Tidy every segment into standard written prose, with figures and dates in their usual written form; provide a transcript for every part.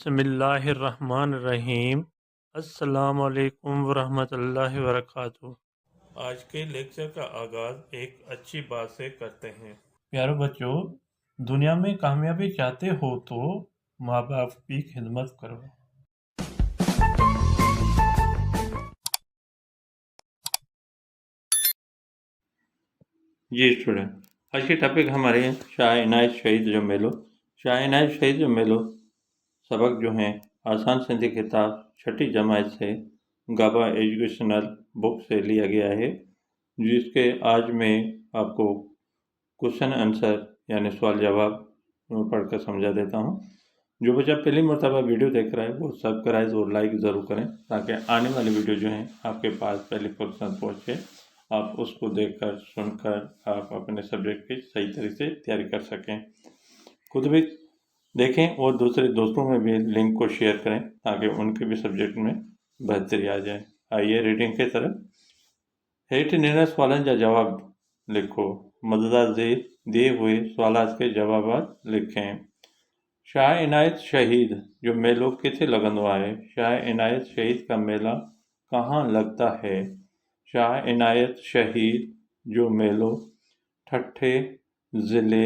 بسم اللہ الرحمن الرحیم۔ السلام علیکم ورحمۃ اللہ وبرکاتہ۔ آج کے لیکچر کا آغاز ایک اچھی بات سے کرتے ہیں۔ پیارو بچوں، دنیا میں کامیابی چاہتے ہو تو ماں باپ کی خدمت کرو۔ جی اسٹوڈنٹ، آج کے ٹاپک ہمارے شاہ عنایت شہید جو میلو سبق جو ہیں آسان سندھی کتاب چھٹی جماعت سے گابا ایجوکیشنل بک سے لیا گیا ہے، جس کے آج میں آپ کو کوشچن آنسر یعنی سوال جواب پڑھ کر سمجھا دیتا ہوں۔ جو بچہ پہلی مرتبہ ویڈیو دیکھ رہا ہے وہ سبسکرائب اور لائک ضرور کریں تاکہ آنے والی ویڈیو جو ہیں آپ کے پاس پہلے فرصت پہنچے، آپ اس کو دیکھ کر سن کر آپ اپنے سبجیکٹ کی صحیح طریقے سے تیاری کر سکیں۔ خود بھی دیکھیں اور دوسرے دوستوں میں بھی لنک کو شیئر کریں تاکہ ان کے بھی سبجیکٹ میں بہتری آ جائے۔ آئیے ریڈنگ کی طرف۔ ہیٹھ ڈنل سوالن جا جواب لکھو۔ مددہ ذیل دیے ہوئے سوالات کے جوابات لکھیں۔ شاہ عنایت شہید جو میلو کتنے لگندو ہے؟ شاہ عنایت شہید کا میلہ کہاں لگتا ہے؟ شاہ عنایت شہید جو میلو ٹھٹھے ضلع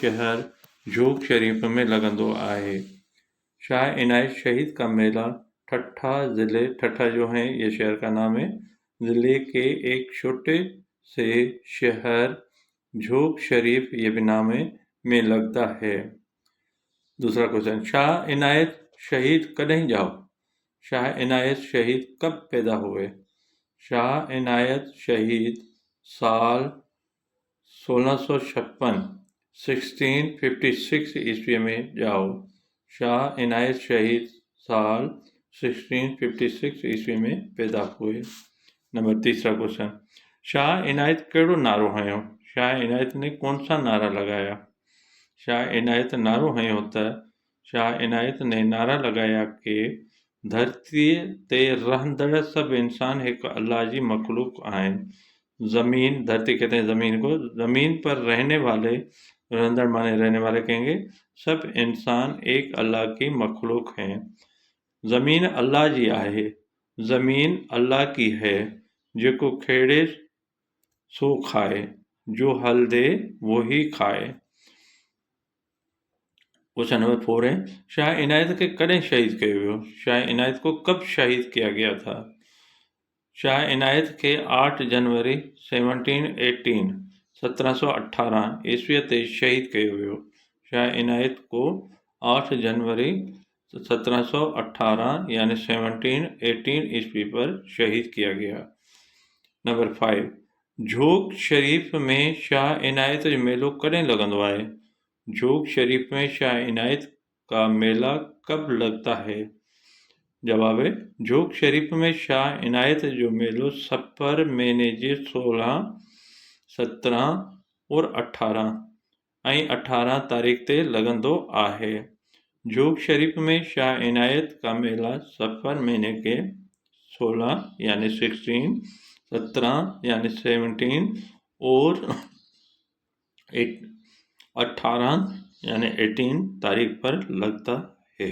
شہر جھوگ شریف میں لگندو ہے۔ شاہ عنایت شہید کا میلہ ٹھٹھا ضلع، ٹھٹھا جو ہے یہ شہر کا نام ہے، ضلع کے ایک چھوٹے سے شہر جھوگ شریف یہ بھی نام ہے میں لگتا ہے۔ دوسرا کوشچن، شاہ عنایت شہید کدیں جاؤ؟ شاہ عنایت شہید کب پیدا ہوئے؟ شاہ عنایت شہید سال 1656 1656 عیسوی میں جاؤ۔ شاہ عنایت شہید سال 1656 عیسوی میں پیدا ہوئے۔ نمبر تیسرا کوشچن، شاہ عنایت کیڑو نعرو ہنو؟ شاہ عنایت نے کون سا نعرہ لگایا؟ شاہ عنایت نعرو ہنو ہوتا ہے، شاہ عنایت نے نعرہ لگایا کہ دھرتی تے رہندڑ سب انسان ایک اللہ جی مخلوق آئیں۔ زمین، دھرتی کہتے ہیں زمین کو، زمین پر رہنے والے، رہندڑ مانے رہنے والے کہیں گے، سب انسان ایک اللہ کی مخلوق ہیں۔ زمین اللہ جی آہے، زمین اللہ کی ہے، جیکو کھیڑے سو کھائے، جو ہل دے وہی کھائے۔ کوشچن نمبر 4 ہے، شاہ عنایت کے کدیں شہید کیا گیا؟ شاہ عنایت کو کب شہید کیا گیا تھا؟ شاہ عنایت کے 8 جنوری 1718 عیسوی تے شہید کیا گیا۔ شاہ عنایت کو 8 جنوری 1718 یعنی 1718 عیسوی پر شہید کیا گیا۔ نمبر 5، جھوگ شریف میں شاہ عنایت جو میلو کدیں لگندو ہے؟ جھوگ شریف میں شاہ عنایت کا میلہ کب لگتا ہے؟ جواب ہے، جھوگ شریف میں شاہ عنایت جو میلو سپر مہینے جی 16، 17 اور 18 تاریخ تے لگندو ہے۔ جھوگ شریف میں شاہ عنایت کا میلہ سفر مہینے کے 16 یعنی 16، 17 یعنی 17 اور 18 یعنی 18 تاریخ پر لگتا ہے۔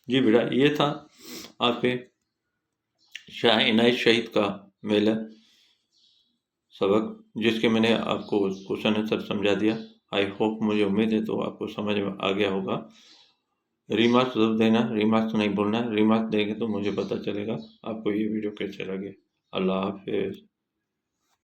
جی بیٹا، یہ تھا آپ کے شاہ عنایت شہید کا میلہ سبق، جس کے میں نے آپ کو کوشچن آنسر سمجھا دیا۔ آئی ہوپ، مجھے امید ہے تو آپ کو سمجھ میں آ گیا ہوگا۔ ریمارکس ضرور دینا، ریمارکس نہیں بھولنا، ریمارکس دیں گے تو مجھے پتہ چلے گا آپ کو یہ ویڈیو کیسے لگے۔ اللہ حافظ۔